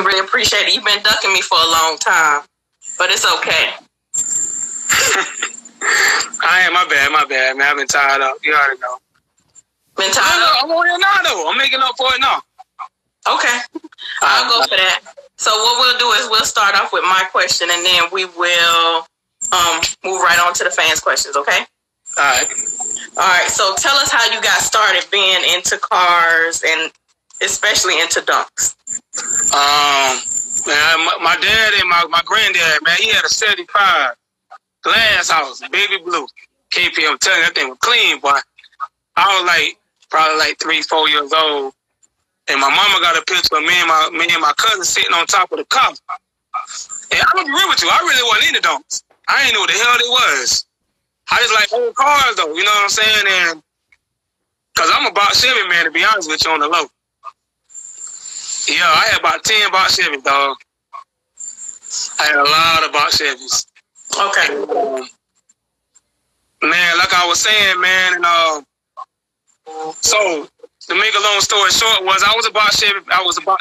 really appreciate it. You've been ducking me for a long time, but it's okay. My bad, man. I've been tired up. You already know. Been tired up? I'm on here now, though. I'm making up for it now. Okay. I'll go for that. So what we'll do is we'll start off with my question, and then we will move right on to the fans' questions, okay? All right. So tell us how you got started being into cars and especially into dunks. Man, my dad and my granddad, man, he had a 75 glass house, baby blue. KP, I'm telling you, that thing was clean, boy. I was probably 3-4 years old. And my mama got a picture of me and my cousin sitting on top of the car. And I'm gonna be real with you, I really wasn't into dunks. I didn't know what the hell it was. I just like old cars though, you know what I'm saying? And cause I'm a box Chevy man, to be honest with you, on the low. Yeah, I had about 10 box Chevys, dog. I had a lot of box Chevys. Okay. Man, like I was saying, man, and so to make a long story short, I was a box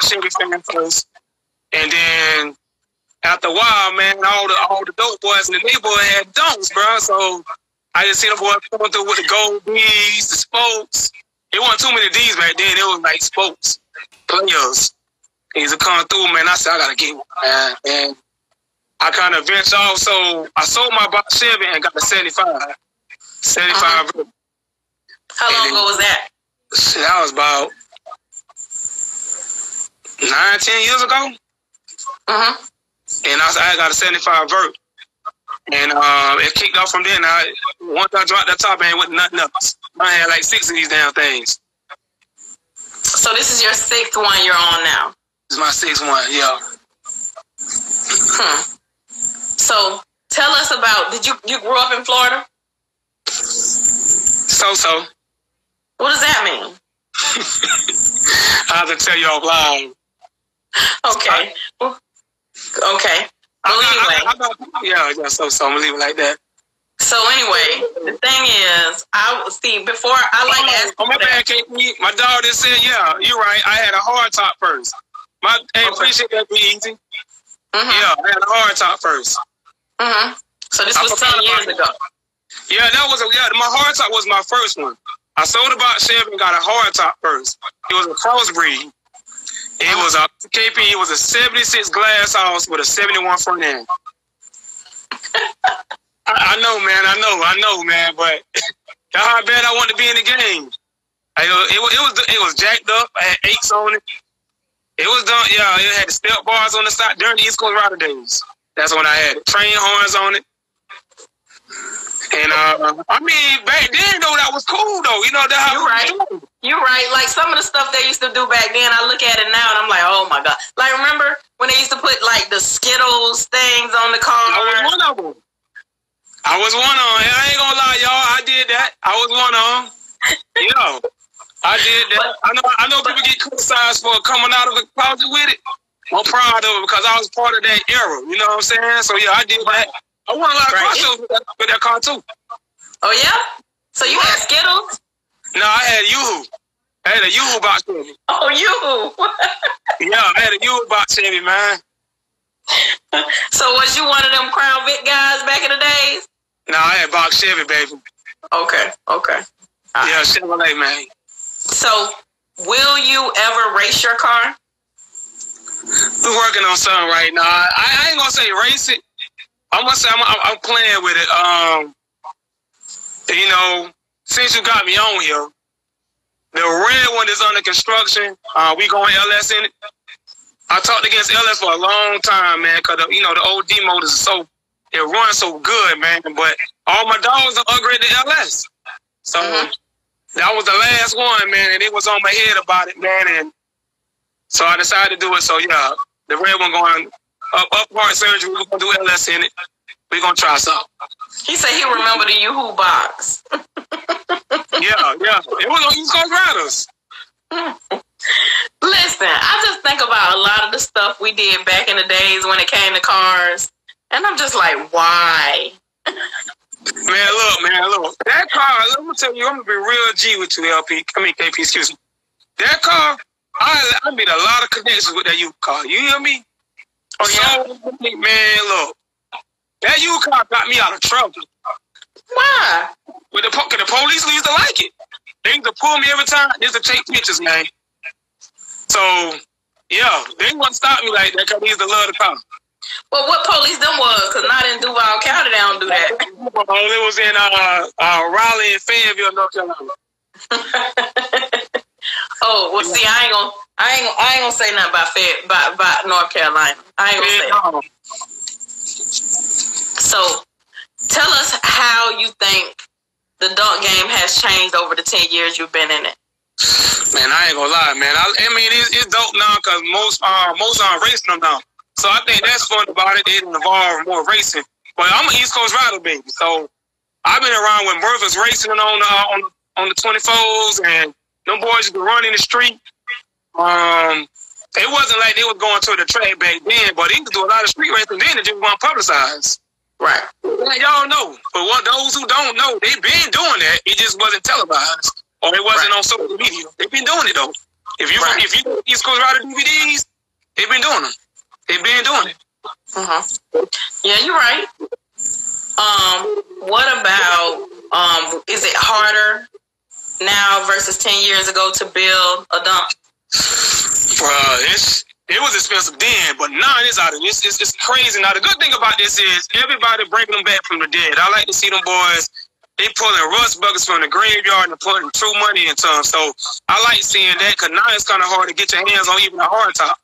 Chevy fan first, and then after a while, man, all the dope boys in the neighborhood had dunks, bro. So I just see the boys coming through with the gold D's, the spokes. It wasn't too many D's back then. It was like spokes, players. He's a come through, man. I said I gotta get one, man. And I kind of ventured off, so I sold my box Chevy and got a 75. 75. How long ago was that? That was about 9-10 years ago. And I got a 75 vert. And it kicked off from there. Now, once I dropped that top, I ain't with nothing else. I had like 6 of these damn things. So this is your 6th one you're on now? This is my 6th one, yeah. So tell us about, you grew up in Florida? So. What does that mean? I have to tell you offline. Okay. Okay. Well, anyway. Yeah, so I'm going to leave it like that. So anyway, the thing is, before I like to ask you my bad, KP. My dog just said, yeah, you're right. I had a hard top first. Appreciate that, be easy. Yeah, I had a hard top first. So this was 10 years ago. Yeah, my hard top was my first one. I sold about Chevy and got a hard top first. It was a crossbreed. It was a KP. It was a 76 glass house with a 71 front end. I know, man. But that's how bad I wanted to be in the game. It was jacked up. I had 8s on it. It was done. Yeah, it had the step bars on the side during the East Coast Rider days. That's when I had it. Train horns on it. And back then though, that was cool though. You know that. You're right. Like some of the stuff they used to do back then, I look at it now and I'm like, oh my god. Like remember when they used to put like the Skittles things on the car? I was one of them. I ain't gonna lie, y'all. I did that. I was one of them. I did that. I know people get criticized for coming out of the closet with it. I'm proud of it because I was part of that era. You know what I'm saying? So yeah, I did that. I won a lot of car shows with that car too. Oh yeah? So you had Skittles? No, I had Yoo-Hoo. I had a Yoo-Hoo box Chevy. Oh, Yoo-Hoo. Yeah, I had a Yoo-Hoo box Chevy, man. So was you one of them Crown Vic guys back in the days? No, I had box Chevy, baby. Okay. Yeah, Chevrolet, man. So will you ever race your car? We're working on something right now. I ain't gonna say race it. I'm gonna say I'm playing with it. Since you got me on here, the red one is under construction. We going LS in it. I talked against LS for a long time, man, because the old D motors it runs so good, man. But all my dogs are upgraded to LS. So that was the last one, man, and it was on my head about it, man. And so I decided to do it. So yeah, the red one going up heart surgery. We're gonna do LS in it. We're gonna try something. He said he remembered the Yoo-Hoo box. Yeah. It was on East Coast Riders. Listen, I just think about a lot of the stuff we did back in the days when it came to cars, and I'm just like, why? Man, look. That car, let me tell you, I'm gonna be real G with you, KP, excuse me. That car, I made a lot of connections with that youth car. You hear me? Oh, yeah? So, man, look. That youth car got me out of trouble. Why? But the police used to like it. They used to pull me every time just to take pictures, man. So, yeah, they wouldn't stop me like that because they used to love the car. Well, what police them was? Because not in Duval County, they don't do that. It was in Raleigh and Fayetteville, North Carolina. Oh, well, see, I ain't gonna say nothing about North Carolina. I ain't gonna say that. So, tell us how you think the dunk game has changed over the 10 years you've been in it. Man, I ain't gonna lie, man. I mean, it's dope now because most are racing them now. So I think that's fun about it. They involve more racing. But I'm an East Coast rider, baby. So I've been around when Murph was racing on the 24s, and them boys used to run in the street. It wasn't like they was going to the track back then, but they used to do a lot of street racing then. It just wasn't publicized. Right. Like, y'all know. But those who don't know, they've been doing that. It just wasn't televised. Or it wasn't on social media. They've been doing it, though. If you East Coast Rider DVDs, they've been doing them. They've been doing it. Yeah, you're right. What about, is it harder now versus 10 years ago to build a dunk? Bruh, it was expensive then, but now it's out of this. It's crazy. Now, the good thing about this is everybody bringing them back from the dead. I like to see them boys. They pulling rust buckets from the graveyard and putting true money into them. So I like seeing that because now it's kind of hard to get your hands on even a hard top.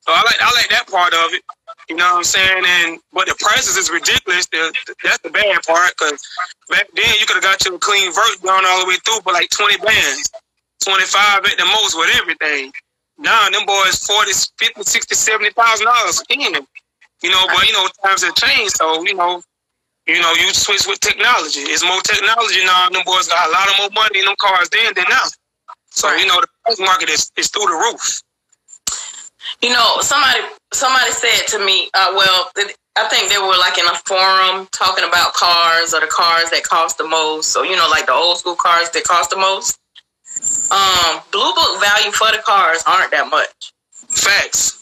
So I like that part of it. You know what I'm saying? But the prices is ridiculous. That's the bad part because back then you could have got you a clean vert going all the way through for like 20 bands, 25 at the most with everything. Now them boys $40, $50, $60, $70,000 in. You know, but times have changed. So you switch with technology. It's more technology now. Them boys got a lot of more money in them cars then than now. So, the price market is through the roof. Somebody said to me, I think they were like in a forum talking about cars or the cars that cost the most. So, like the old school cars that cost the most. Blue Book value for the cars aren't that much. Facts.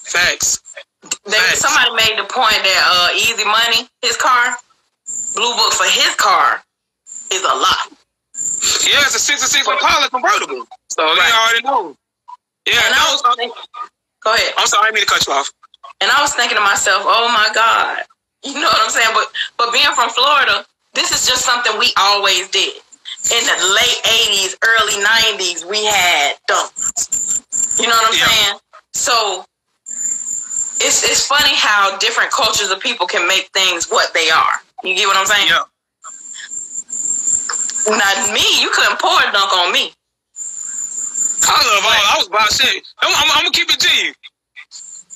Somebody made the point that Easy Money, his car, Blue Book for his car is a lot. Yeah, it's a 66 Impala convertible. So you already know. Yeah, go ahead. I'm sorry, I didn't mean to cut you off. And I was thinking to myself, oh my God. You know what I'm saying? But being from Florida, this is just something we always did. In the late 80s, early 90s, we had dunks. You know what I'm saying? So it's funny how different cultures of people can make things what they are. You get what I'm saying? Yeah. Now, me, you couldn't pour a dunk on me. I was about to say, I'm going to keep it to you.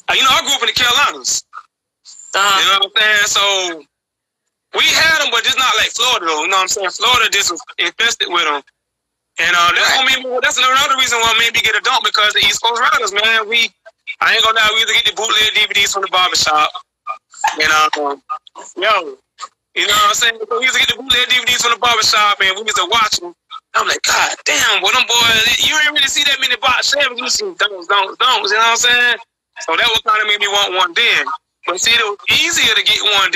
I grew up in the Carolinas. You know what I'm saying? So, we had them, but just not like Florida, though. You know what I'm saying? Florida just was infested with them. And that's another reason why maybe get a dunk, because the East Coast Riders, man, I ain't going to lie, we used to get the bootleg DVDs from the barbershop. You know what I'm saying? We used to get the bootleg DVDs from the barbershop, and we used to watch them. I'm like, God damn, well, them boys, you ain't really see that many box Chevys. You see donks, you know what I'm saying? So that was kind of made me want one then. But see, it was easier to get one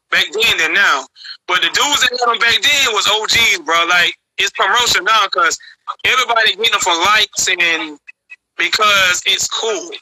back then than now. But the dudes that had them back then was OGs, bro. Like, it's promotion now because everybody getting them for likes and because it's cool.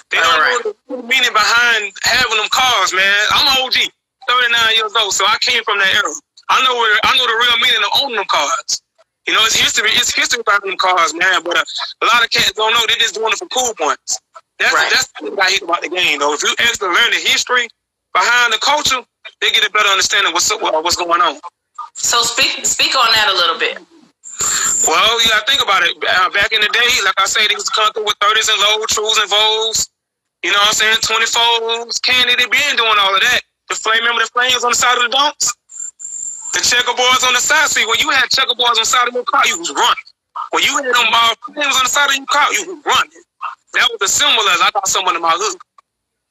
They don't know the meaning behind having them cars, man. I'm an OG, 39 years old, so I came from that era. I know the real meaning of owning them cars. It's history. It's history behind them cars, man. But a lot of cats don't know. They're just doing it for cool points. That's the thing I hate about the game, though. If you actually learn the history behind the culture, they get a better understanding of what's going on. So speak on that a little bit. Well, you gotta think about it. Back in the day, like I say, they was coming through with 30s and low, trues and Vogues. You know what I'm saying? 24s, Candy, they been doing all of that. Remember the flames on the side of the dunks? The checkerboards on the side. See, when you had checkerboards on the side of your car, you was running. When you had them flames on the side of your car, you was running. That was the symbol as I got someone in my hood.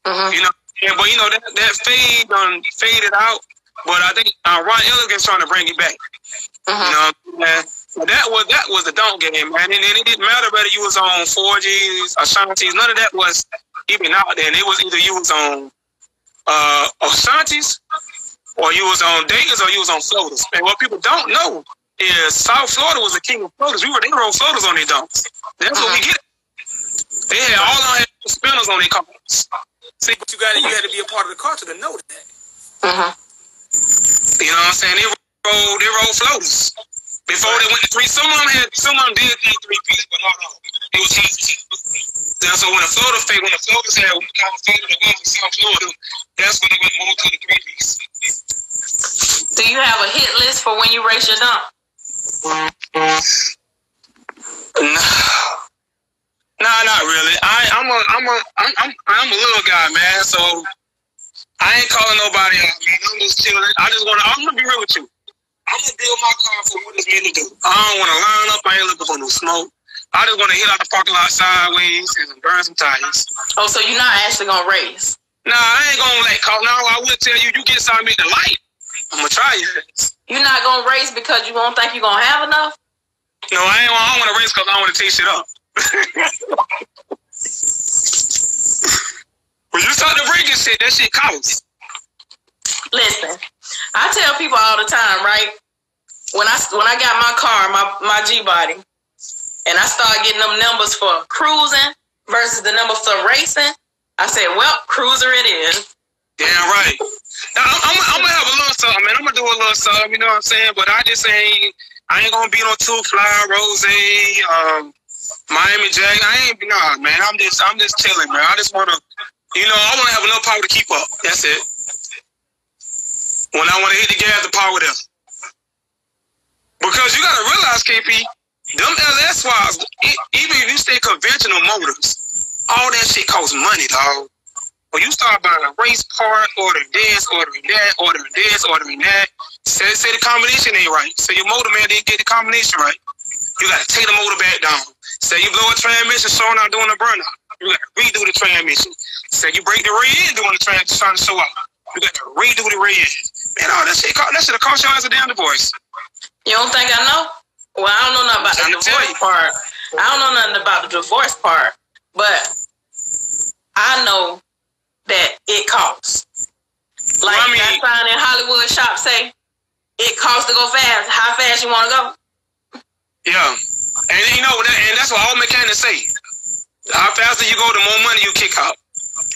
But that faded out. But I think Ron Elegant's trying to bring it back. You know what I'm saying? That was the don't game, man. And it didn't matter whether you was on 4Gs, Ashanti's. None of that was even out there. And it was either you was on Ashanti's, or you was on Dayton's, or you was on floaters. And what people don't know is South Florida was the king of floaters. They rolled floaters on their donks. That's what we get. They had all on spinners on their cars. See, but you had to be a part of the culture to know that. You know what I'm saying? They rolled floaters. Before they went to three, some of them did need 3-piece, but not all. It was easy. So when the floaters had kind of floated above in South Florida, that's when they went more to the 3-piece. Do you have a hit list for when you race your dump? No, not really. I'm a little guy, man. So I ain't calling nobody out, man. I'm just chilling. I'm gonna be real with you. I'm gonna build my car for what it's meant to do. I don't want to line up. I ain't looking for no smoke. I just want to hit out the parking lot sideways and burn some tires. Oh, so you're not actually gonna race? Nah, I ain't gonna call. No, I would tell you get something at the light. I'm gonna try it. You're not gonna race because you don't think you're gonna have enough? No, I don't want to race because I want to take shit up. When you start to break shit, that shit counts. Listen, I tell people all the time, right? When I got my car, my G-Body, and I started getting them numbers for cruising versus the numbers for racing, I said, well, cruiser it is. Damn right. Now, I'm gonna have a little something, man. I'm gonna do a little something, you know what I'm saying? But I ain't gonna be no Two Fly, Rose, Miami Jack. Man. I'm just chilling, man. I just wanna, I wanna have enough power to keep up. That's it. When I wanna hit the gas, the power there. Because you gotta realize, KP, them LS wires, even if you stay conventional motors, all that shit costs money, dog. When you start buying a race part, ordering this, ordering that, ordering this, ordering that, say the combination ain't right. Say your motor man didn't get the combination right. You gotta take the motor back down. Say you blow a transmission, showing out doing a burnout. You gotta redo the transmission. Say you break the rear end doing the transmission, trying to show out. You gotta redo the rear end. Man, all that shit have cost your ass a damn divorce. You don't think I know? Well, I don't know nothing about the divorce part. I don't know nothing about the divorce part, but I know that it costs. Like that sign in Hollywood shop say, it costs to go fast. How fast you want to go? Yeah. And and that's what all mechanics say. How faster you go, the more money you kick out.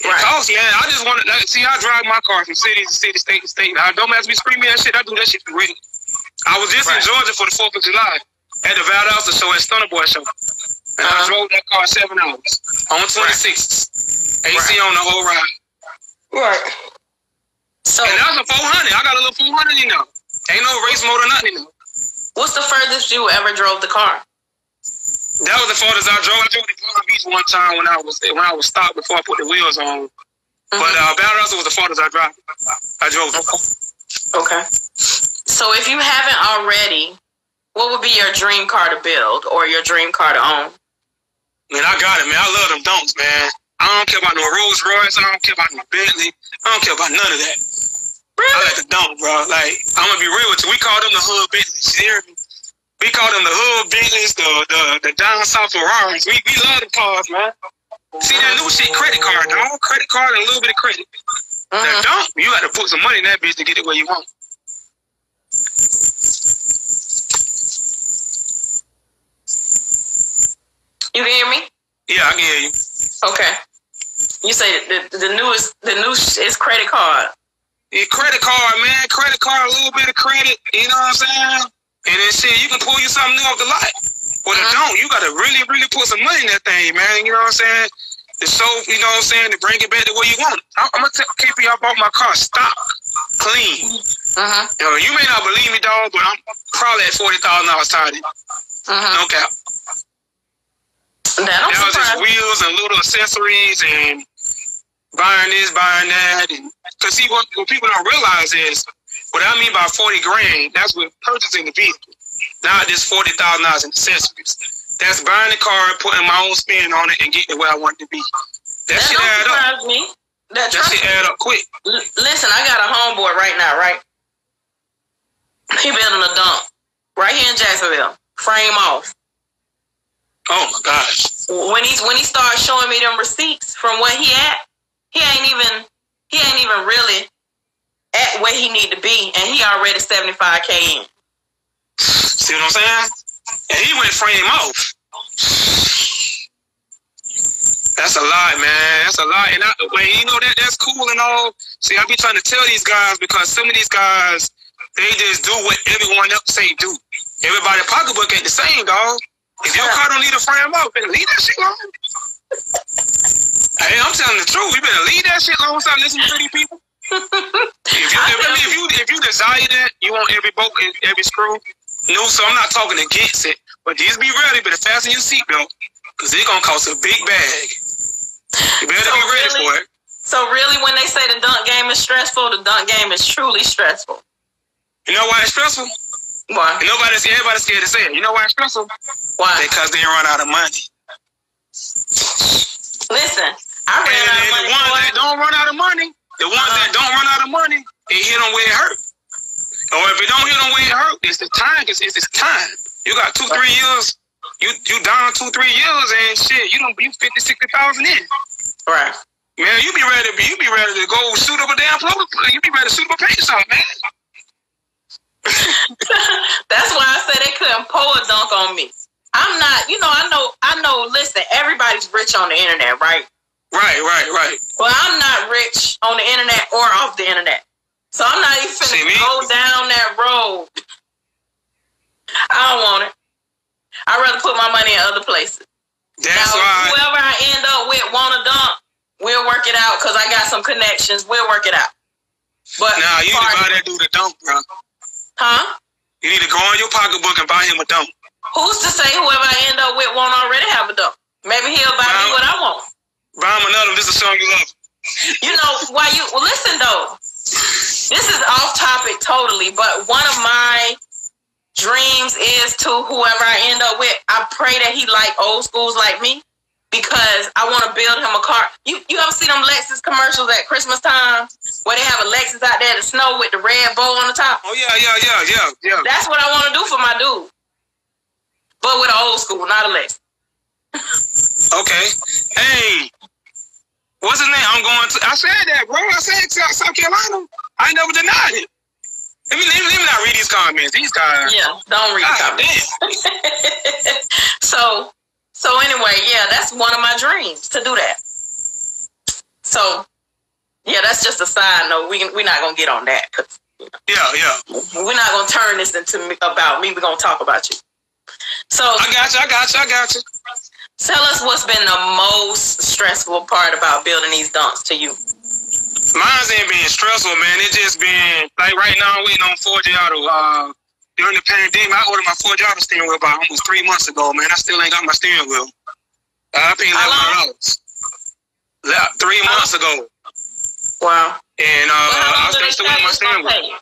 It costs, man. I just want to see. I drive my car from city to city, state to state. I don't have to be screaming that shit. I do that shit for real. I was just in Georgia for the 4th of July at the Vybes show at Stunner Boy show, and I drove that car 7 hours on 26s, AC on the whole ride. Right. So, and that was a 400. I got a little 400, Ain't no race mode or nothing, What's the furthest you ever drove the car? That was the farthest I drove. I drove to Palm Beach one time when I was stopped before I put the wheels on. But Vybes was the farthest I drove. Okay. So if you haven't already, what would be your dream car to build or your dream car to own? Man, I got it, man. I love them donks, man. I don't care about no Rolls Royce. I don't care about no Bentley. I don't care about none of that. Really? I like the donk, bro. Like, I'm gonna be real with you. We call them the hood Bentleys. You hear me? We call them the hood Bentleys, the down south Ferraris. We love the cars, man. See that new shit, credit card, dog. Credit card and a little bit of credit. That donk, you got to put some money in that bitch to get it where you want. You can hear me? Yeah, I can hear you. Okay. You say the new is credit card. Yeah, credit card, man. Credit card, a little bit of credit. You know what I'm saying? And then shit, you can pull you something new off the lot. But if don't, you got to really, really put some money in that thing, man. You know what I'm saying? To show, you know what I'm saying, to bring it back to where you want it. I'm going to tell KP, I bought my car stock, clean. You may not believe me, dog, but I'm probably at $40,000 tied in. No cap. That was just wheels and little accessories and buying this, buying that. Because see, what people don't realize is, what I mean by 40 grand, that's with purchasing the vehicle. Not just $40,000 in accessories. That's buying the car, putting my own spin on it, and getting it where I want it to be. That shit add up. Me. That shit add up quick. Listen, I got a homeboy right now, right? He building a dump right here in Jacksonville. frame off. Oh my gosh. When he started showing me them receipts from what he ain't even really at where he need to be, and he already 75K in. See what I'm saying? And he went frame off. That's a lot, man. That's a lot. And that's cool and all. See, I be trying to tell these guys, because some of these guys, they just do what everyone else say do. Everybody pocketbook ain't the same, dog. If your car don't need a frame up, better leave that shit alone. Hey, I'm telling the truth. You better leave that shit alone. Stop listening to these people. If you desire that, you want every bolt, every screw. No, so I'm not talking against it, but just be ready. Better fasten your seatbelt, because it's gonna cost a big bag. You better be ready for it. So really, when they say the dunk game is stressful, the dunk game is truly stressful. You know why it's stressful? Why? Everybody's scared to say it. You know why it's stressful? Why? Because they run out of money. Listen, I ran out of money. The ones that don't run out of money, it hit them where it hurt. Or if it don't hit them where it hurt, it's the time. It's time. You got 2-3 years. You down 2-3 years and shit. You 50,000-60,000 in. Right. Man, you be ready to go shoot up a damn floater. You be ready to shoot up a paint shop, man. That's why I said they couldn't pull a dunk on me. I'm not, I know, listen, everybody's rich on the internet, right? Right. Well, I'm not rich on the internet or off the internet. So I'm not even finna go down that road. I don't want it. I'd rather put my money in other places. That's now, why. Whoever I end up with want a dunk, we'll work it out, because I got some connections. We'll work it out. But nah, you need to buy that dude a dunk, bro. Huh? You need to go in your pocketbook and buy him a dunk. Who's to say whoever I end up with won't already have a dunk? Maybe he'll buy me what I want. Buy him another. This is a song you love. Listen though. This is off topic totally, but one of my dreams is to whoever I end up with, I pray that he like old schools like me, because I want to build him a car. You ever see them Lexus commercials at Christmas time where they have a Lexus out there in the snow with the red bow on the top? Oh, yeah. That's what I want to do for my dude. But with an old school, not a Lexus. Okay. Hey, what's his name? I said that, bro. I said South Carolina. I never denied it. Let me not read these comments. These guys. Yeah, don't read comments. So anyway, yeah, that's one of my dreams, to do that. So, yeah, that's just a side note. We're not going to get on that. Yeah. We're not going to turn this into about me. We're going to talk about you. So I got you. Tell us what's been the most stressful part about building these dunks to you. Mine's ain't been stressful, man. It just been, like right now I'm waiting on Ford Auto. During the pandemic, I ordered my Ford Auto steering wheel about almost 3 months ago, man. I still ain't got my steering wheel. I paid $11. 3 months ago. Wow. And I was still waiting on my steering wheel.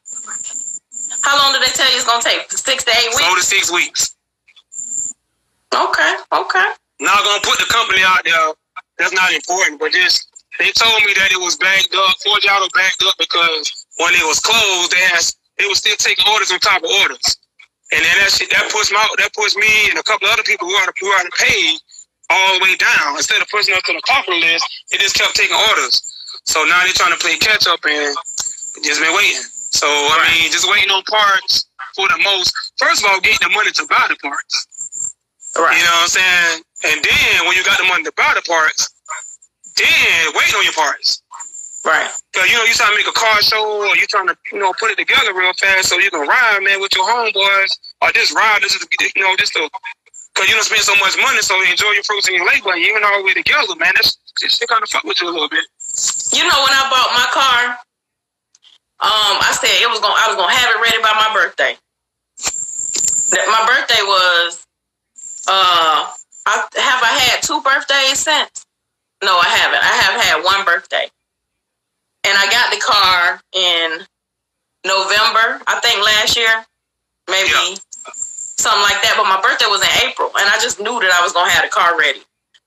How long did they tell you it's going to take? 6 to 8 weeks? 4 to 6 weeks. Okay. Not going to put the company out there. That's not important, but just, they told me that it was backed up. Ford Auto backed up because when it was closed, they was still taking orders on top of orders. And then that pushed me and a couple other people who already paid all the way down. Instead of pushing us to the top of the list, they just kept taking orders. So now they're trying to play catch up and just been waiting. So, I mean, just waiting on parts for the most. First of all, getting the money to buy the parts. Right. You know what I'm saying? And then when you got the money to buy the parts, then waiting on your parts. Right. Because, you're trying to make a car show, or you're trying to, put it together real fast so you can ride, man, with your homeboys, or just ride, because you don't spend so much money, so you enjoy your fruits and your labor, and even all the way together, man. That shit kind of fuck with you a little bit. When I bought my car, I said I was gonna have it ready by my birthday. My birthday was, have I had 2 birthdays since? No, I haven't. I have had 1 birthday. And I got the car in November, I think last year, maybe something like that. But my birthday was in April, and I just knew that I was gonna have the car ready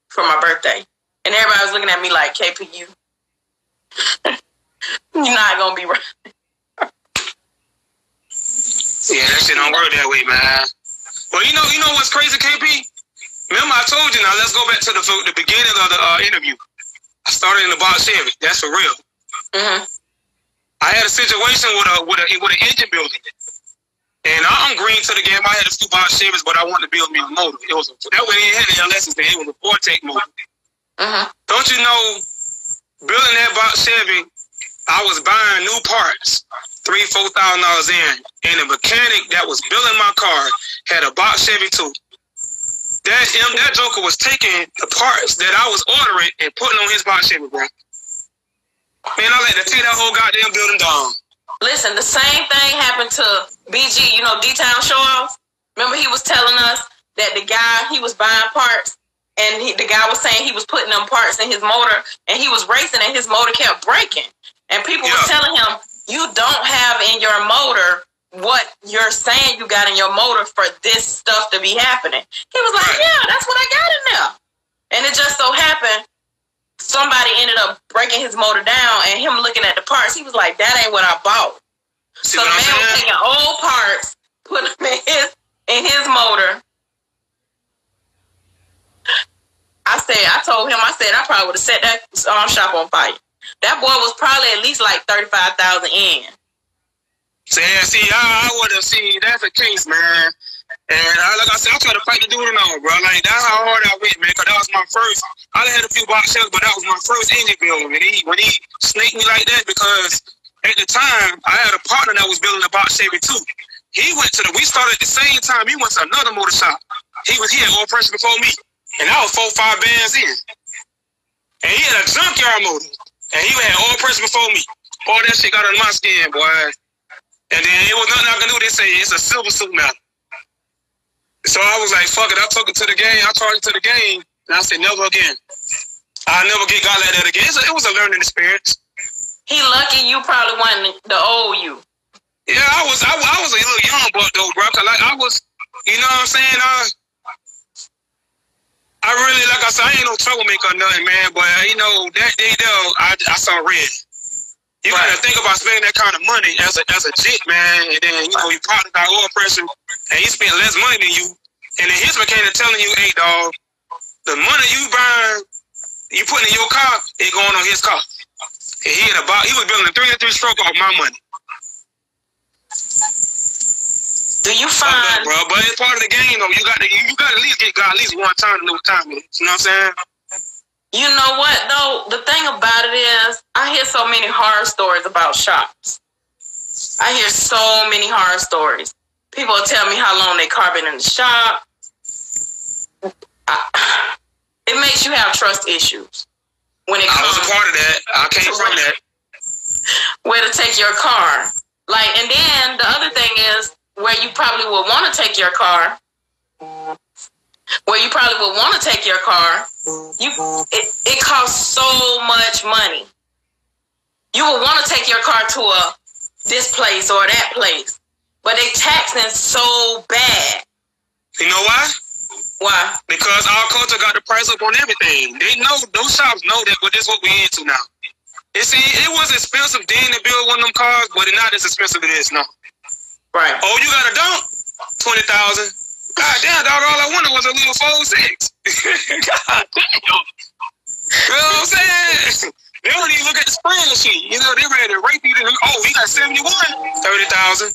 for my birthday. And everybody was looking at me like, KPU, you're not gonna be right. Yeah, that shit don't work that way, man. Well, you know what's crazy, KP? Remember I told you, now let's go back to the beginning of the interview. I started in the box Chevy. That's for real. Mm-hmm. I had a situation with an engine building. And I'm green to the game. I had a few box Chevys, but I wanted to build me a motor. That way it had the LS's then. It was a Vortex motor. Mm-hmm. Don't you know, building that box Chevy, I was buying new parts, $3,000-$4,000 in. And the mechanic that was building my car had a box Chevy too. That joker was taking the parts that I was ordering and putting on his box Chevy, bro. Man, I like to tear that whole goddamn building down. Listen, the same thing happened to BG, you know, D-Town Show-Off. Remember he was telling us that the guy, he was buying parts, and the guy was saying he was putting them parts in his motor, and he was racing, and his motor kept breaking. And people was telling him, you don't have in your motor what you're saying you got in your motor for this stuff to be happening. He was like, yeah, that's what I got in there. And it just so happened, somebody ended up breaking his motor down, and him looking at the parts, he was like, that ain't what I bought. So the man was taking old parts, putting them in his motor. I told him, I probably would have set that shop on fire. That boy was probably at least like 35,000 in. See, I would have seen that's the case, man. And like I said, I tried to fight the dude and all, bro. Like, that's how hard I went, man, because that was my first. I had a few box shells, but that was my first engine build. And when he snaked me like that, because at the time, I had a partner that was building a box Chevy too. We started at the same time. He went to another motor shop. He had oil pressure before me. And I was 4-5 bands in. And he had a junkyard motor. And he had oil pressure before me. All that shit got under my skin, boy. And then it was nothing I could do. They say it's a silver suit now. So I was like, fuck it. I took it to the game. I charged it to the game. And I said, never again. I'll never got like that again. It was a learning experience. He lucky you probably wasn't the old you. Yeah, I was a little young buck though, bro. Cause like I was, you know what I'm saying? I really, like I said, I ain't no troublemaker or nothing, man. But you know, that day though, I saw red. You gotta think about spending that kind of money as a jit, man. And then, you know, you probably got oil pressure and he spent less money than you. And then his mechanic telling you, hey, dog, the money you buying, you putting in your car, it going on his car. And he was building a 3-3 stroke off my money. Do you find, bro? But it's part of the game, though. You got to at least get God at least one time to know time. You know what I'm saying? You know what, though? The thing about it is, I hear so many horror stories about shops. I hear so many horror stories. People tell me how long they car been in the shop. It makes you have trust issues. When it comes, I was a part of that. I came from that. Where to take your car. Like, and then the other thing is, where you probably would want to take your car, it costs so much money. You would want to take your car to this place or that place, but they taxing so bad. You know why? Why? Because our culture got the price up on everything. They know, those shops know that, but this is what we into now. It was expensive then to build one of them cars, but it's not as expensive as it is now. Right. Oh, you got a dump? 20,000. God damn, dog, all I wanted was a little 4-6. God damn. You know what I'm saying? They don't even look at the spreadsheet. You know, they ready to rape you. Oh, he got 71. 30,000.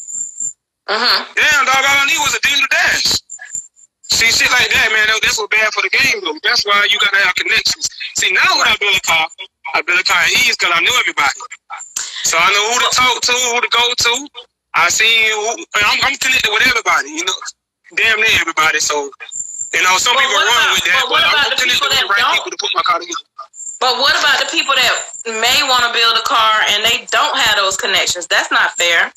Damn, dog, all I need was a digital dash. See, shit like that, man, that's what's bad for the game, though. That's why you got to have connections. See, now when I build a car at ease because I knew everybody. So I know who to talk to, who to go to. I see I'm connected with everybody, you know, damn near everybody. So, you know, some people run with that, but I'm connected with the right people to put my car together. But what about the people that may want to build a car and they don't have those connections? That's not fair.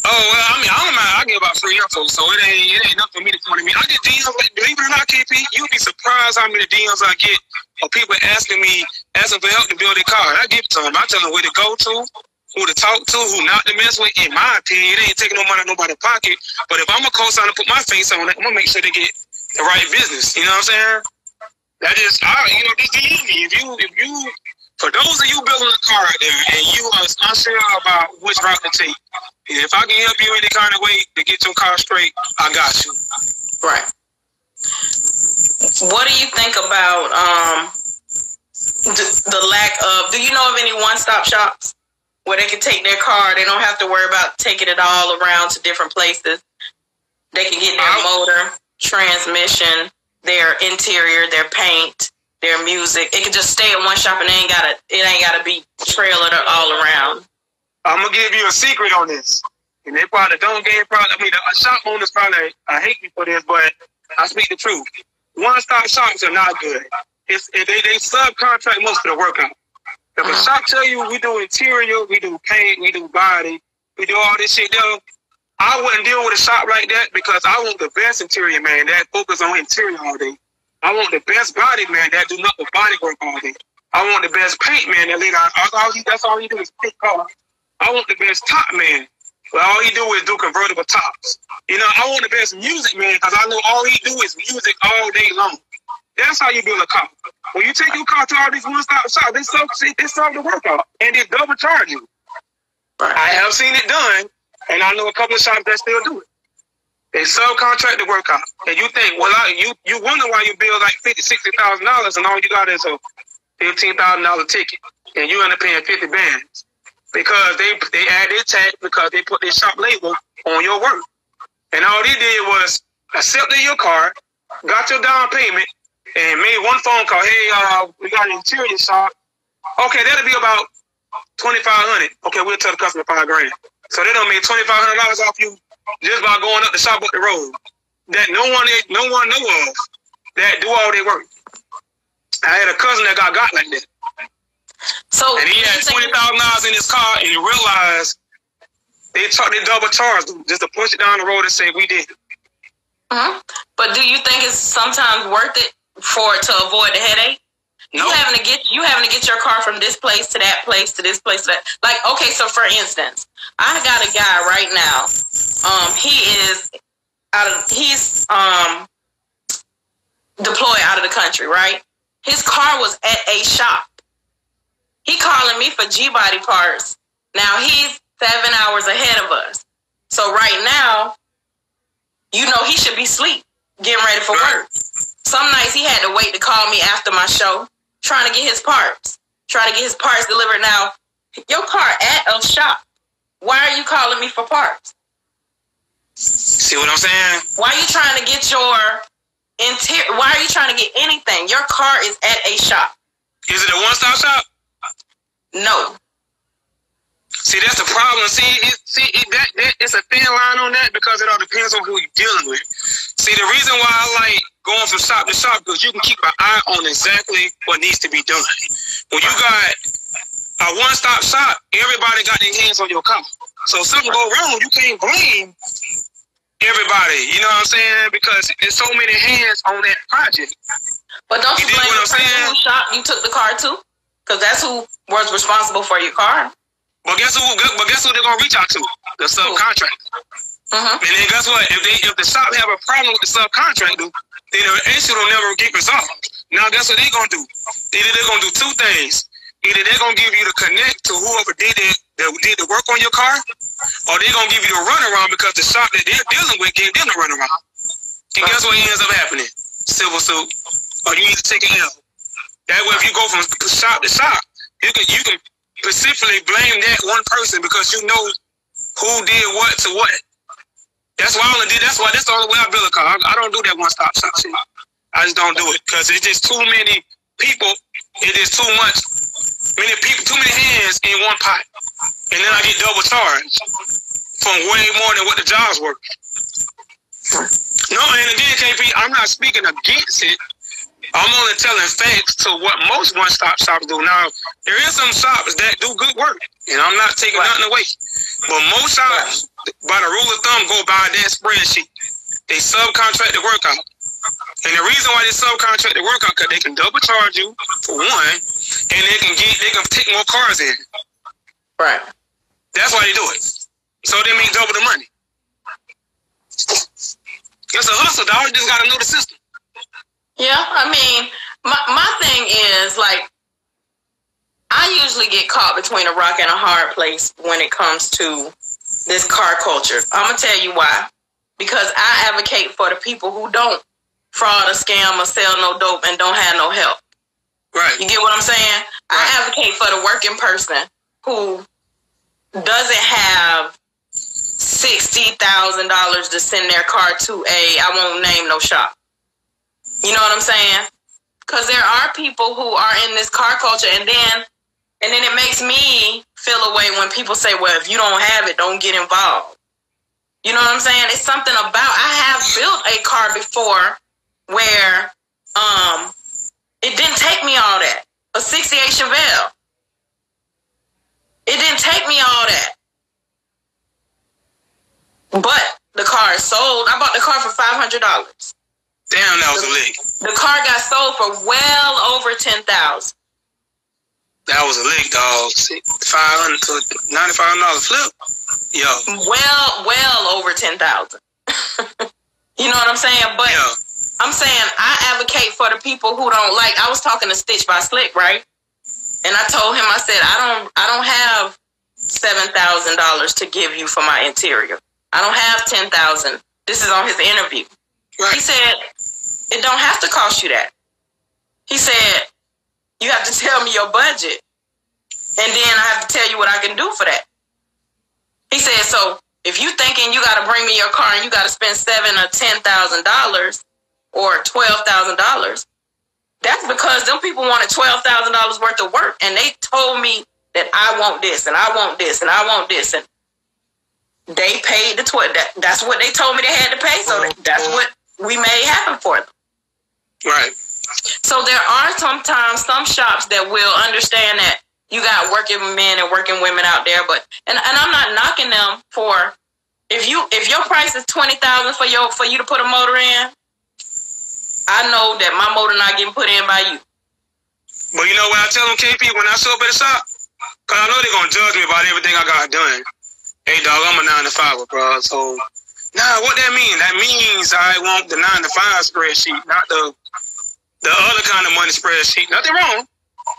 Oh, well, I mean, I get about free info, so it ain't nothing for me to point at me. I get DMs, believe it or not, KP, you'd be surprised how many DMs I get of people asking for help to build a car. I give it to them. I tell them where to go to, who to talk to, who not to mess with. In my opinion, it ain't taking no money out of nobody's pocket. But if I'm a co-signer and put my face on it, I'm going to make sure they get the right business. You know what I'm saying? That is, just DM me. If you, for those of you building a car out there and you are unsure about which route to take, if I can help you any kind of way to get your car straight, I got you. Right. What do you think about the lack of? Do you know of any one-stop shops where they can take their car? They don't have to worry about taking it all around to different places. They can get their motor, transmission, their interior, their paint, their music. It can just stay at one shop, and it ain't gotta be trailered all around. I'm gonna give you a secret on this, and they probably don't get probably. I mean, a shop owners probably hate me for this, but I speak the truth. One-stop shops are not good. They subcontract most of the work out. If a shop tell you we do interior, we do paint, we do body, we do all this shit though, I wouldn't deal with a shop like that because I want the best interior man that focus on interior all day. I want the best body man that do nothing but body work all day. I want the best paint man that that's all he do is paint cars. I want the best top man. But all he do is do convertible tops. You know, I want the best music man because I know all he do is music all day long. That's how you build a car. When you take your car to all these one-stop shops, they sub the workout and they double charge you. I have seen it done, and I know a couple of shops that still do it. They subcontract the workout, and you think, well, you wonder why you build like $50,000-$60,000, and all you got is a $15,000 ticket, and you end up paying 50 bands because they add their tag because they put their shop label on your work, and all they did was accepted your car, got your down payment, and made one phone call. Hey, we got an interior shop. Okay, that'll be about $2,500. Okay, we'll tell the customer $5,000. So they done made $2,500 off you just by going up the shop up the road that no one know of that do all their work. I had a cousin that got like that. So and he had $20,000 in his car, and he realized they double charged him just to push it down the road and say we did. But do you think it's sometimes worth it to avoid the headache? No. You having to get your car from this place to that place to this place to that. Like, okay, so for instance, I got a guy right now. He's deployed out of the country, right? His car was at a shop. He calling me for G-body parts. Now he's 7 hours ahead of us. So right now, you know, he should be asleep, getting ready for work. Some nights he had to wait to call me after my show, trying to get his parts delivered. Now, your car at a shop. Why are you calling me for parts? See what I'm saying? Why are you trying to get your interior? Why are you trying to get anything? Your car is at a shop. Is it a one-stop shop? No. See, that's the problem. It's a thin line on that because it all depends on who you're dealing with. See, the reason why I like going from shop to shop because you can keep an eye on exactly what needs to be done. When you got a one-stop shop, everybody got their hands on your car. So if something go wrong, you can't blame everybody. You know what I'm saying? Because there's so many hands on that project. But don't you blame the person whose shop you took the car to? Because that's who was responsible for your car. But guess who they're gonna reach out to? The subcontractor. And then guess what? If the shop have a problem with the subcontractor, then the issue will never get resolved. Now guess what they're gonna do? Either they're gonna do two things. Either they're gonna give you the connect to whoever did the work on your car, or they're gonna give you the runaround because the shop that they're dealing with gave them the runaround. And guess what ends up happening? Civil suit, or you need to take an L. That way, if you go from shop to shop, you can specifically blame that one person because you know who did what to what. That's why that's the only way I build a car. I don't do that one-stop shop shit. I just don't do it because it's just too many people. It is too many hands in one pot, and then I get double charged from way more than what the job's worth. No, and again, KP, I'm not speaking against it. I'm only telling facts to what most one-stop shops do. Now, there is some shops that do good work, and I'm not taking nothing away. But most shops, by the rule of thumb, go by that spreadsheet. They subcontract the work out. And the reason why they subcontract the work out, because they can double charge you, for one, and they can take more cars in. Right. That's why they do it. So they make double the money. It's a hustle, dog. You just got to know the system. Yeah, I mean, my thing is, like, I usually get caught between a rock and a hard place when it comes to this car culture. I'm going to tell you why. because I advocate for the people who don't fraud or scam or sell no dope and don't have no help. Right. You get what I'm saying? Right. I advocate for the working person who doesn't have $60,000 to send their car to I won't name no shop. You know what I'm saying? Because there are people who are in this car culture, and then it makes me feel a way when people say, well, if you don't have it, don't get involved. You know what I'm saying? It's something about, I have built a car before where it didn't take me all that. A 68 Chevelle. It didn't take me all that. But the car is sold. I bought the car for $500. Damn, that was a lick. The car got sold for well over $10,000. That was a lick, dog. $500 to $95 flip. Yo. Well over 10,000. You know what I'm saying? But I'm saying I advocate for the people who don't like. I was talking to Stitch by Slick, right? And I told him, I said, I don't have $7,000 to give you for my interior. I don't have $10,000. This is on his interview. Right. He said, it don't have to cost you that. He said, you have to tell me your budget, and then I have to tell you what I can do for that. He said, so if you thinking you got to bring me your car and you got to spend $7,000 or $10,000 or $12,000, that's because them people wanted $12,000 worth of work, and they told me that I want this and I want this and I want this, and they paid the that's what they told me they had to pay, so that's what we made happen for them. Right. So there are sometimes some shops that will understand that you got working men and working women out there, but and I'm not knocking them for if your price is $20,000 for you to put a motor in, I know that my motor not getting put in by you. But you know what I tell them, KP, when I show up at the shop? Because I know they're going to judge me about everything I got done. Hey, dog, I'm a 9 to 5, bro. So, what that mean? That means I want the 9 to 5 spreadsheet, not the other kind of money spreadsheet. Nothing wrong,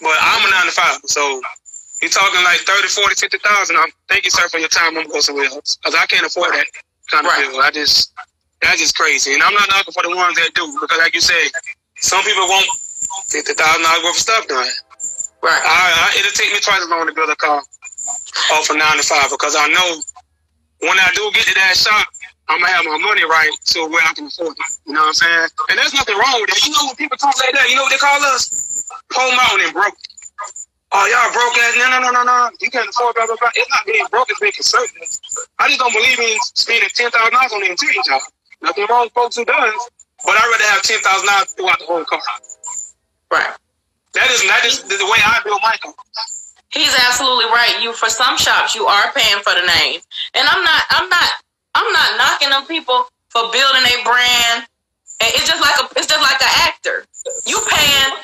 but I'm a 9 to 5. So, you're talking like 30, 40, 50,000. Thank you, sir, for your time. I'm going somewhere else. Because I can't afford that kind of bill. That's just crazy. And I'm not knocking for the ones that do. Because like you said, some people want $50,000 worth of stuff done. Right. It'll take me twice as long to build a car off of 9 to 5. Because I know when I do get to that shop, I'm going to have my money right to where I can afford it. You know what I'm saying? And there's nothing wrong with that. You know when people talk like that, you know what they call us? Poor mountain and broke. Oh, y'all broke ass. No. You can't afford blah, blah, blah. It's not being broke, it's being conservative. I just don't believe in spending $10,000 on the interior job. Nothing wrong with folks who does, but I'd rather have $10,000 throughout the whole car. Right. That is the way I build my car. He's absolutely right. For some shops, you are paying for the name, and I'm not knocking them people for building a brand. And it's just like an actor. You paying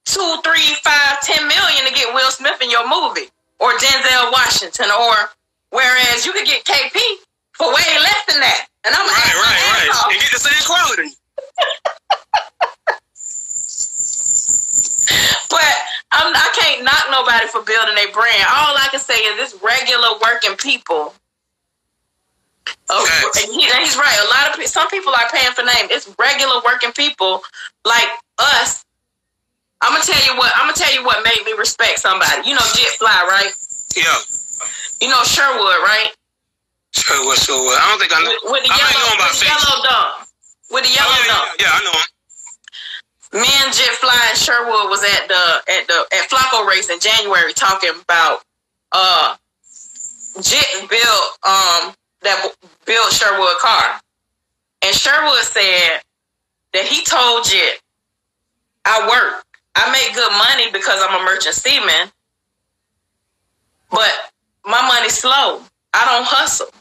2, 3, 5, 10 million to get Will Smith in your movie, or Denzel Washington, or whereas you could get KP for way less than that. And I'm right. And get the same quality. But I can't knock nobody for building a brand. All I can say is this regular working people. And he's right. Some people are paying for name. It's regular working people like us. I'm gonna tell you what made me respect somebody. You know Jet Fly, right? Yeah. You know Sherwood, right? Sherwood. I don't think I know. With the yellow dog. With the yellow dog. Yeah, I know him. Me and Jet Fly and Sherwood was at Flacco race in January talking about Jet built Sherwood car. And Sherwood said that he told Jet, I make good money because I'm a merchant seaman, but my money's slow. I don't hustle.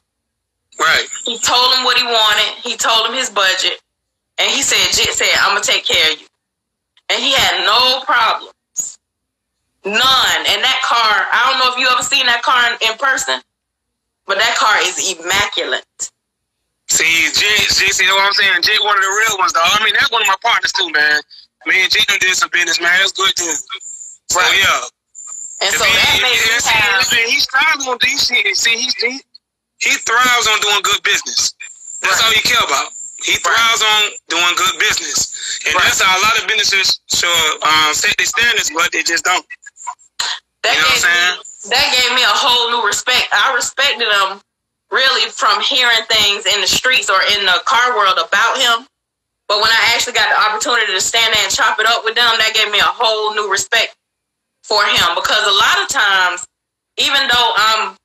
Right. He told him what he wanted. He told him his budget. And he said, Jet said, I'm going to take care of you. And he had no problems. None. And that car, I don't know if you ever seen that car in person, but that car is immaculate. See, Jet, you know what I'm saying? Jet, one of the real ones, though. I mean, that's one of my partners, too, man. Me and Jet did some business, man. It's good, too. So, right. Yeah. And so that makes me have... He thrives on doing good business. That's all he care about. He thrives on doing good business. And that's how a lot of businesses should set their standards, but they just don't. You know what I'm saying? That gave me a whole new respect. I respected him really from hearing things in the streets or in the car world about him. But when I actually got the opportunity to stand there and chop it up with them, that gave me a whole new respect for him. Because a lot of times, even though I'm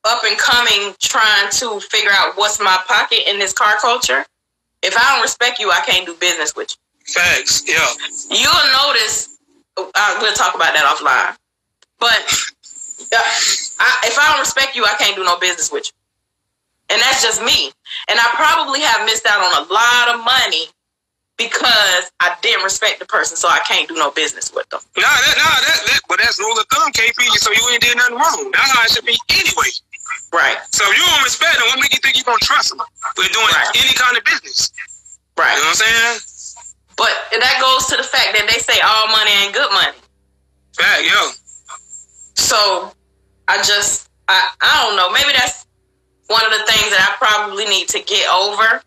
up and coming trying to figure out what's my pocket in this car culture, if I don't respect you, I can't do business with you. Facts, yeah. You'll notice, we'll talk about that offline. But if I don't respect you, I can't do no business with you. And that's just me. And I probably have missed out on a lot of money because I didn't respect the person, so I can't do no business with them. But that's rule of thumb, KP, so you ain't did nothing wrong. That's how it should be anyway. Right. So if you don't respect them, what make you think you're going to trust them with doing any kind of business? Right. You know what I'm saying? But that goes to the fact that they say all money ain't good money. Fact, yo. So I don't know. Maybe that's one of the things that I probably need to get over.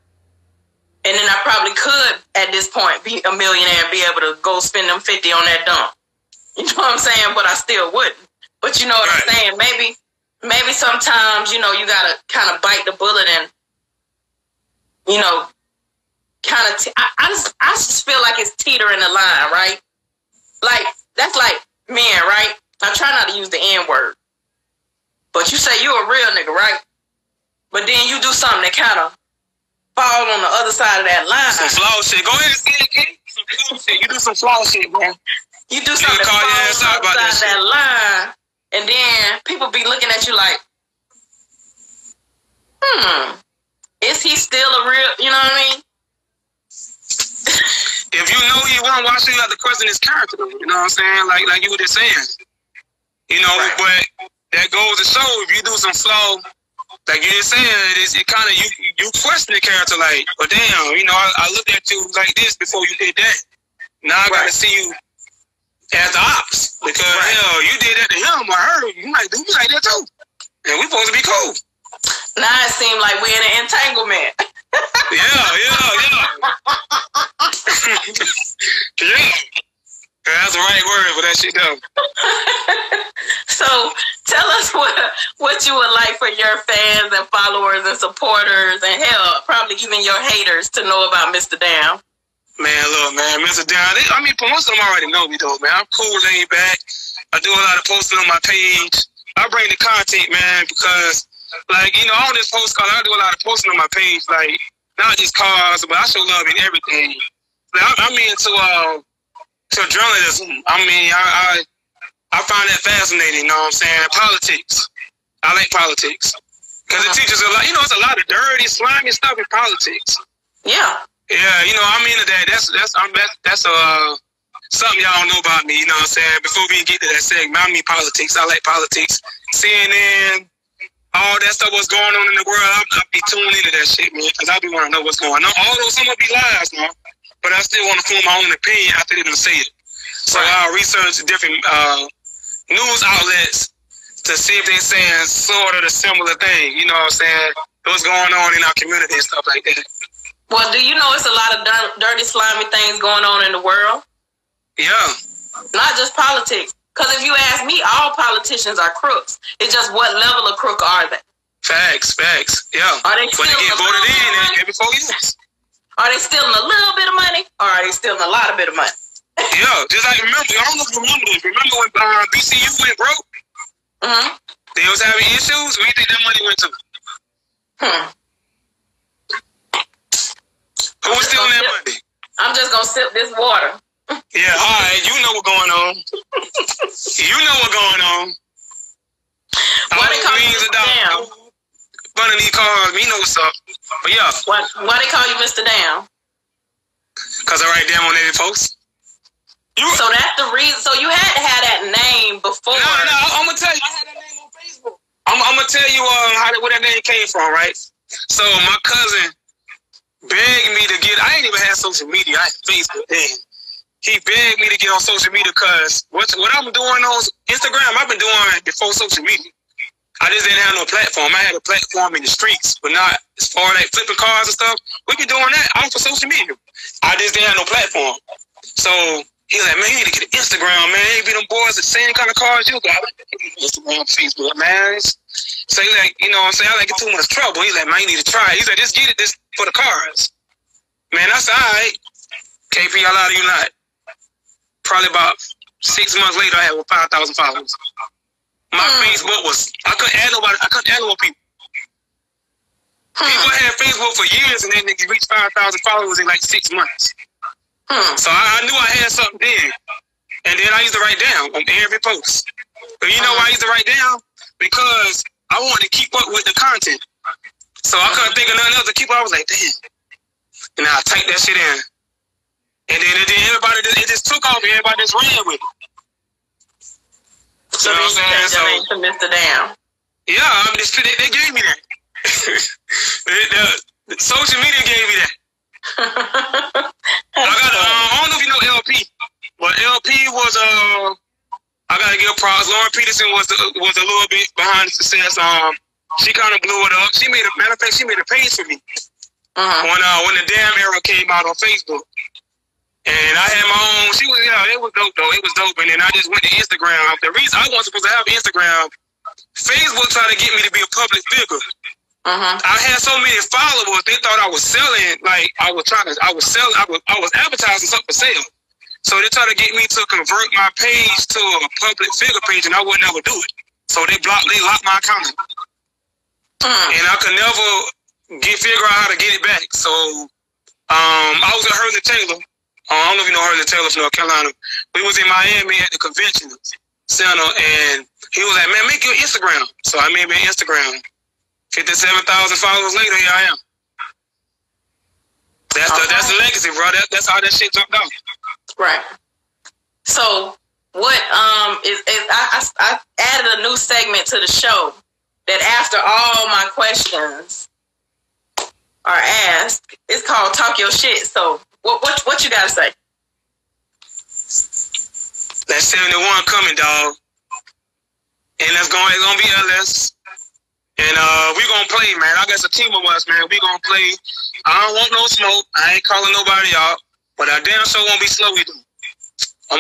And then I probably could, at this point, be a millionaire and be able to go spend them 50 on that dump. You know what I'm saying? But I still wouldn't. But you know what I'm saying? Maybe sometimes, you know, you got to kind of bite the bullet and, you know, kind of, I just feel like it's teetering the line, right? Like, that's like men, right? I try not to use the N word. But you say you're a real nigga, right? But then you do something that kind of fall on the other side of that line. Some flaw shit. Go ahead and say it, Kate. Some flaw shit. You do some flaw shit, bro. You do something that falls on the other side of that line, and then people be looking at you like, is he still a real, you know what I mean? If you know he won't watch you, have to question his character, you know what I'm saying? Like you were just saying. You know, but that goes to show if you do some flaw, like you just said, it kind of, you question the character like, but damn, you know, I looked at you like this before you did that. Now I got to see you as the ops. Because, hell, you did that to him or her. You might do me like that too. And we supposed to be cool. Now it seems like we're in an entanglement. Yeah. Yeah. That's the right word for that shit, though. So tell us what you would like for your fans and followers and supporters and hell, probably even your haters to know about Mr. Down. Man, look, man, Mr. Down. I mean, most of them already know me, though, man. I'm cool, laid back. I do a lot of posting on my page. I bring the content, man, because, like, you know, all this postcard, I do a lot of posting on my page, like, not just cars, but I show love in everything. Like, I'm into journalism. I mean, I find that fascinating, you know what I'm saying? Politics. I like politics. Because it teaches a lot. You know, it's a lot of dirty, slimy stuff in politics. Yeah. Yeah, you know, I'm into that. That's something y'all don't know about me, you know what I'm saying? Before we get to that segment, I mean politics. I like politics. CNN, all that stuff, what's going on in the world, I'll be tuned into that shit, man, because I be wanting to know what's going on. Although some of it be lies, man. But I still want to form my own opinion after they're going to say it. So I'll research different news outlets to see if they're saying sort of the similar thing. You know what I'm saying? What's going on in our community and stuff like that. Well, do you know it's a lot of dirty, slimy things going on in the world? Yeah. Not just politics. Because if you ask me, all politicians are crooks. It's just what level of crook are they? Facts. Yeah. Are they but they get voted in every 4 years. Are they stealing a little bit of money, or are they stealing a lot of bit of money? Yeah, just like I don't know if you remember this. Remember when BCU went broke? Mm-hmm. They was having issues. Where do you think that money went to? Who was stealing that money? I'm just gonna sip this water. Yeah, all right. You know what's going on. Why they call you Mr. Down? Running these cars, we know what's up. But yeah. Why they call you Mr. Down? Because I write down on every post. So that's the reason. So you had to have that name before. No, I'm gonna tell you. I had that name on Facebook. I'm gonna tell you where that name came from, right? So my cousin begged me to get. I ain't even had social media. I had Facebook then. He begged me to get on social media because what I'm doing on Instagram, I've been doing before social media. I just didn't have no platform. I had a platform in the streets, but not as far as like flipping cars and stuff. We been doing that off of social media. I just didn't have no platform. So he's like, man, you need to get an Instagram, man. Ain't be them boys the same kind of cars you got. Instagram, Facebook, man. So he's like, you know what I'm saying? I like get too much trouble. He's like, man, you need to try it. He's like, just get it this for the cars. Man, that's all right. KP, I lie to you not. Probably about 6 months later, I had 5,000 followers. My Facebook was, I couldn't add nobody. I couldn't add no more people. People had Facebook for years and then they reached 5,000 followers in like 6 months. So I knew I had something then. And then I used to write down on every post. But you know why I used to write down? Because I wanted to keep up with the content. So I couldn't think of nothing else to keep up. I was like, damn. And I typed that shit in. And then everybody, it just took off and everybody just ran with it. So you know what I'm saying? So, to Mr. Damn. Yeah, I mean, they gave me that. the social media gave me that. I don't know if you know LP, but LP was I gotta give props. Lauren Peterson was a little bit behind the success. She kind of blew it up. She made matter of fact, she made a page for me when the Damn era came out on Facebook. And I had my own. She was, it was dope though. It was dope. And then I just went to Instagram. The reason I wasn't supposed to have Instagram, Facebook tried to get me to be a public figure. I had so many followers, they thought I was selling. Like I was advertising something for sale. So they tried to get me to convert my page to a public figure page, and I would never do it. So they locked my account. And I could never figure out how to get it back. So I was at Hurley Taylor. I don't know if you know Hurley Taylor from North Carolina. We was in Miami at the convention center, and he was like, man, make your Instagram. So I made my Instagram. 57,000 followers later, here I am. That's the legacy, bro. That's how that shit jumped out. Right. So what I added a new segment to the show that after all my questions are asked, it's called Talk Your Shit. So what you gotta say? That 71 coming, dog. And it's gonna be LS. And we gonna play, man. I got a team of us, man. We gonna play. I don't want no smoke. I ain't calling nobody out. But I damn sure won't be slow with them. They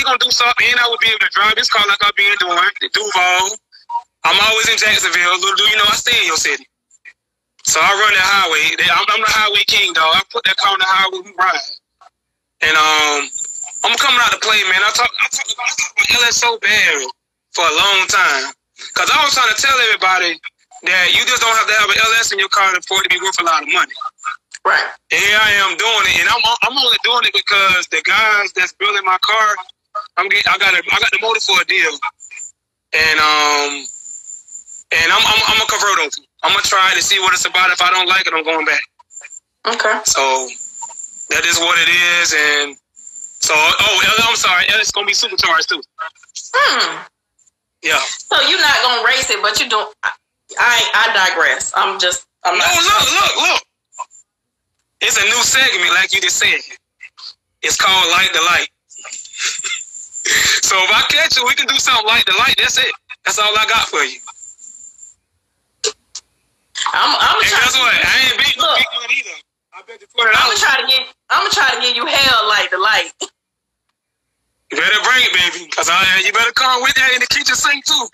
gonna do something, and I would be able to drive this car like I been doing. Duval. I'm always in Jacksonville. You know, I stay in your city. So I run that highway. I'm the highway king, dog. I put that car on the highway, we ride. And I'm coming out to play, man. I talk about LS so bad for a long time. Because I was trying to tell everybody that you just don't have to have an LS in your car for it to be worth a lot of money. Right. And here I am doing it, and I'm only doing it because the guys that's building my car, I got the motor for a deal, and I'm gonna convert over. I'm gonna try to see what it's about. If I don't like it, I'm going back. Okay. So that is what it is, and so I'm sorry, it's gonna be supercharged too. Yeah. So you're not gonna race it, but you don't. I digress. I'm not. Look. It's a new segment, like you just said. It's called Light the Light. So if I catch you, we can do something like the light. That's it. That's all I got for you. I'm guess what? I ain't beating one either. I bet you $20. I'm gonna try to give you hell like the light. You better bring it, baby, because you better come with that in the kitchen sink too.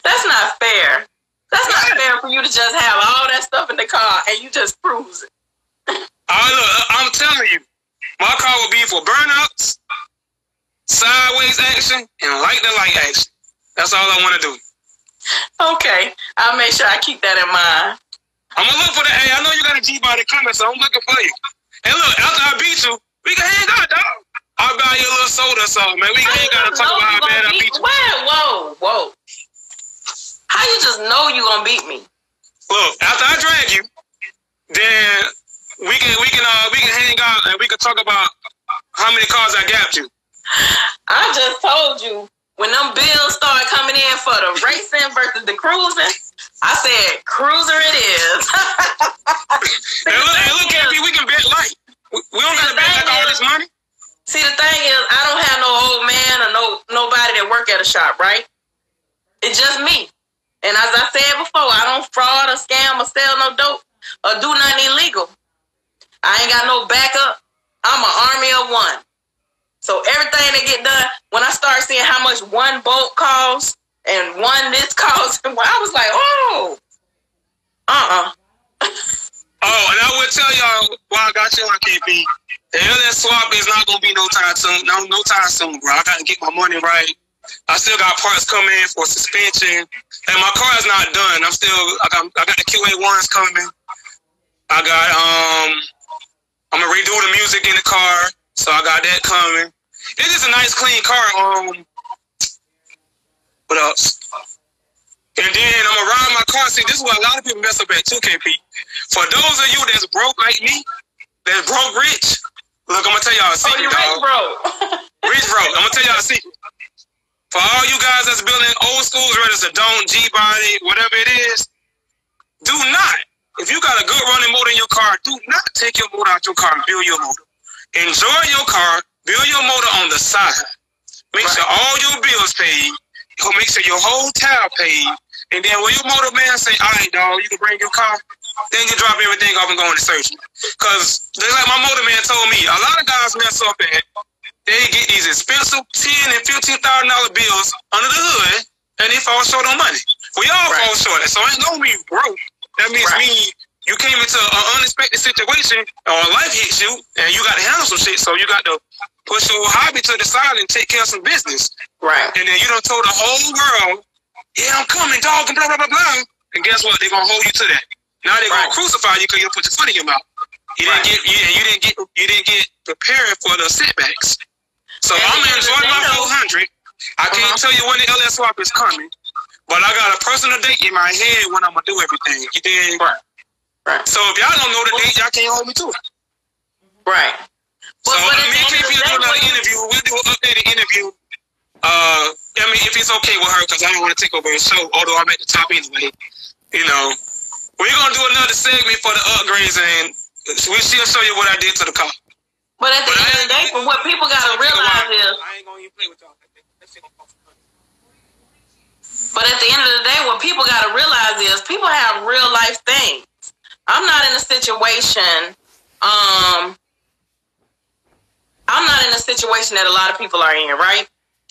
That's not fair. That's not fair for you to just have all that stuff in the car and you just cruise it. I'm telling you, my car will be for burnouts, sideways action, and light the light action. That's all I want to do. Okay, I'll make sure I keep that in mind. I'm gonna look for the. Hey, I know you got a G-body coming, so I'm looking for you. Hey, look, after I beat you, we can hang out, dog. I'll buy you a little soda or something, man. We ain't gotta talk about how bad I beat you. Whoa. How you just know you gonna beat me? Look, after I drag you, then we can hang out and we can talk about how many cars I got you. I just told you when them bills started coming in for the racing versus the cruising, I said cruiser it is. Hey, look, KB, we can bet light. We don't gotta bet like all this money. See, the thing is, I don't have no old man or nobody that work at a shop, right? It's just me. And as I said before, I don't fraud or scam or sell no dope or do nothing illegal. I ain't got no backup. I'm an army of one. So everything that get done, when I start seeing how much one bolt costs and one this costs, I was like, oh, Oh, and I would tell y'all why I got you on KP. The LS swap is not gonna be no time soon. No time soon, bro. I gotta get my money right. I still got parts coming in for suspension, and my car is not done. I got the QA1s coming. I got I'm gonna redo the music in the car, so I got that coming. It's just a nice, clean car. What else? And then I'm gonna ride my car. See, this is what a lot of people mess up at 2KP. For those of you that's broke like me, that's broke rich, look, I'm gonna tell y'all a secret, dog. Rich broke. I'm gonna tell y'all a secret. For all you guys that's building old schools, whether it's a Dome, G-Body, whatever it is, do not. If you got a good running motor in your car, do not take your motor out your car and build your motor. Enjoy your car, build your motor on the side. Make sure all your bills paid. Make sure your whole tab paid. And then when your motor man say, all right, dog, you can bring your car, then you drop everything off and go into surgery. Because just like my motor man told me, a lot of guys mess up at, they get these expensive $10,000 and $15,000 bills under the hood, and they fall short on money. We all fall short. So ain't no me broke. That means you came into an unexpected situation, or life hits you, and you got to handle some shit. So you got to push your hobby to the side and take care of some business. Right. And then you done told the whole world, yeah, I'm coming, dog, and blah, blah, blah, blah. And guess what? They're going to hold you to that. Now they're going to crucify you because you put your foot in your mouth. You didn't get prepared for the setbacks. So I'm enjoying my 400. I can't tell you when the LS swap is coming, but I got a personal date in my head when I'm going to do everything. You did? Right. So if y'all don't know the date, y'all can't hold me to it. Right. So me and KP will do another interview. We'll do an updated interview. I mean, if it's okay with her, because I don't want to take over the show, although I'm at the top anyway. You know, we're going to do another segment for the upgrades, and we still show you what I did to the car. But at the end of the day, for what people got to realize is, I ain't gonna even play with y'all. but at the end of the day, what people got to realize is people have real life things. I'm not in a situation, that a lot of people are in, right?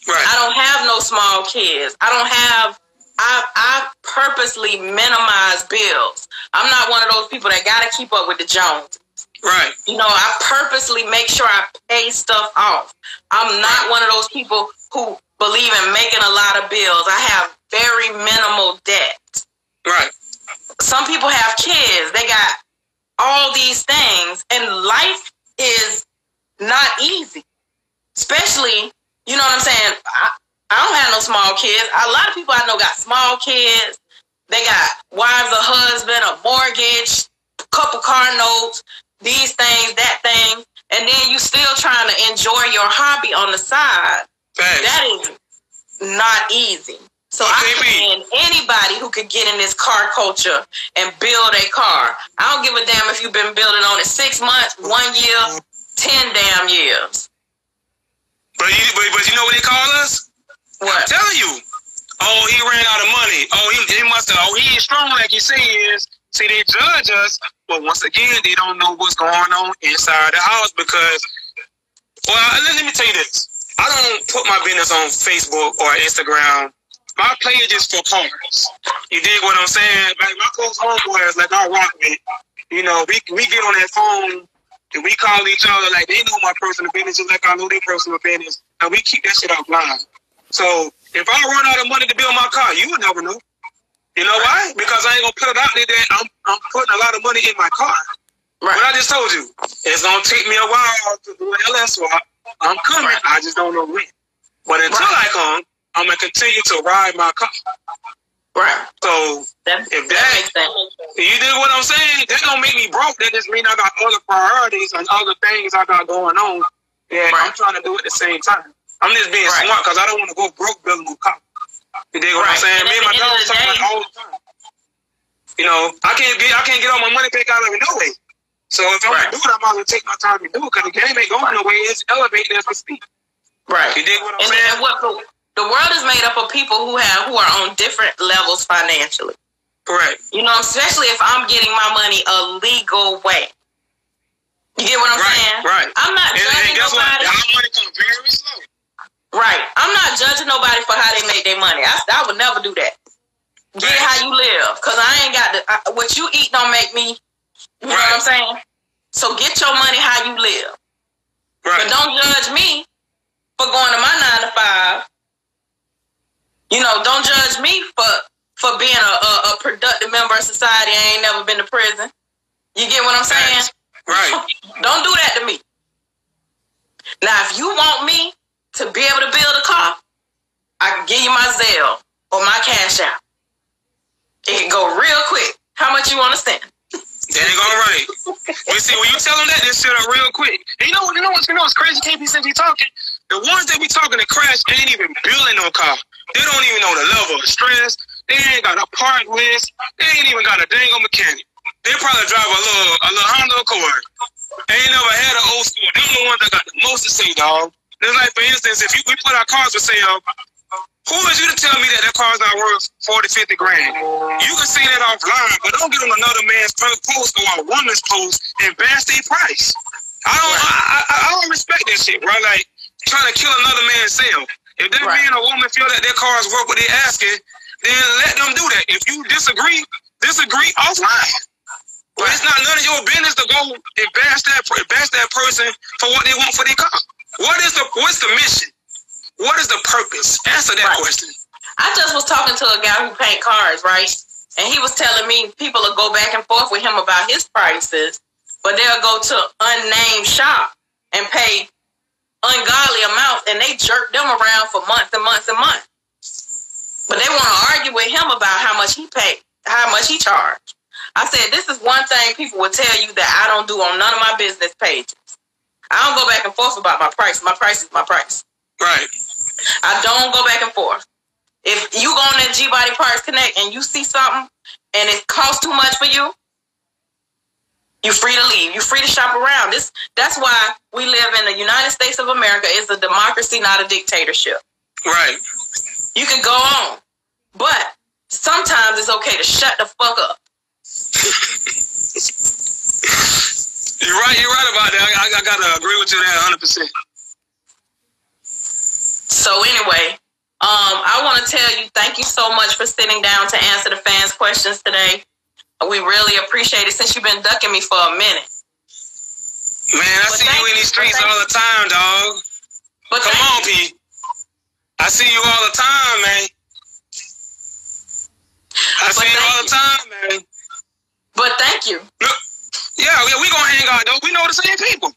Right. I don't have no small kids. I purposely minimize bills. I'm not one of those people that got to keep up with the Joneses. Right. You know, I purposely make sure I pay stuff off. I'm not one of those people who believe in making a lot of bills. I have very minimal debt. Right. Some people have kids. They got all these things, and life is not easy. Especially, you know what I'm saying? I don't have no small kids. A lot of people I know got small kids. They got wives, a husband, a mortgage, a couple car notes, these things, that thing, and then you still trying to enjoy your hobby on the side. Thanks. That is not easy. So I commend anybody who could get in this car culture and build a car. I don't give a damn if you've been building on it 6 months, 1 year, 10 damn years. But you know what they call us? What? I'm telling you. Oh, he ran out of money. Oh, he must have. Oh, he ain't strong like he says. See, they judge us, but once again, they don't know what's going on inside the house because, well, let me tell you this. I don't put my business on Facebook or Instagram. My page is for cars. You dig what I'm saying? Like my close homeboys, like I rock with, you know, we get on that phone and we call each other like they know my personal business just like I know their personal business, and we keep that shit offline. So if I run out of money to build my car, you would never know. You know why? Because I ain't gonna put it out there that I'm putting a lot of money in my car. Right. But I just told you, it's gonna take me a while to do an LS swap. I'm coming. Right. I just don't know when. But until I come, I'm gonna continue to ride my car. Right. So if that makes sense. You dig what I'm saying? That don't make me broke. That just mean I got other priorities and other things I got going on. And I'm trying to do it at the same time. I'm just being smart because I don't want to go broke building a car. You dig what I'm saying? Me and my dog talk about it all the time. You know, I can't get all my money back out of it no way. So if I'm gonna do it, I might as well take my time to do it because the game ain't going no way. It's elevating as we speak. Right. You dig what I'm saying? And the the world is made up of people who are on different levels financially. Correct. You know, especially if I'm getting my money a legal way. You get what I'm saying? Right. I'm not judging nobody. Our money comes very slow. Right. I'm not judging nobody for how they make their money. I would never do that. Get how you live. Because I ain't got what you eat don't make me, you know what I'm saying? So get your money how you live. Right. But don't judge me for going to my 9 to 5. You know, don't judge me for being a productive member of society. I ain't never been to prison. You get what I'm saying? Right. Don't do that to me. Now, if you want me to be able to build a car, I can give you my Zelle or my Cash App. It can go real quick. How much you want to send? That ain't all right. You see, when you tell them that, they shut up real quick. And you know what's crazy, KP, since we talking? The ones that we talking to crash ain't even building no car. They don't even know the level of stress. They ain't got a part list. They ain't even got a dang on mechanic. They probably drive a little Honda Accord. They ain't never had an old school. They're the ones that got the most to say, dog. It's like, for instance, if we put our cars for sale, who is you to tell me that car's not worth 40, 50 grand? You can say that offline, but don't get on another man's post or a woman's post and bash their price. I don't respect that shit, bro. Like, trying to kill another man's sale. If that man or woman feel that their car's worth what they're asking, then let them do that. If you disagree offline. But it's not none of your business to go and bash that person for what they want for their car. What's the mission? What is the purpose? Answer that question. I just was talking to a guy who paint cars, right? And he was telling me people will go back and forth with him about his prices, but they'll go to unnamed shop and pay ungodly amounts, and they jerk them around for months and months and months. But they want to argue with him about how much he paid, how much he charged. I said, this is one thing people will tell you that I don't do on none of my business pages. I don't go back and forth about my price. My price is my price. Right. I don't go back and forth. If you go on that G-Body Parts Connect and you see something and it costs too much for you, you're free to leave. You're free to shop around. That's why we live in the United States of America. It's a democracy, not a dictatorship. Right. You can go on, but sometimes it's okay to shut the fuck up. You're right about that. I gotta agree with you there 100%. So anyway, I want to tell you, thank you so much for sitting down to answer the fans' questions today. We really appreciate it since you've been ducking me for a minute. Man, I see you in these streets all the time, dog. But come on, P. I see you all the time, man. I see you all the time, man. But thank you. Look, yeah, we gonna hang out, though. We know the same people.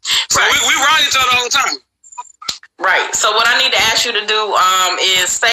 So we ride each other all the time. Right. So what I need to ask you to do is say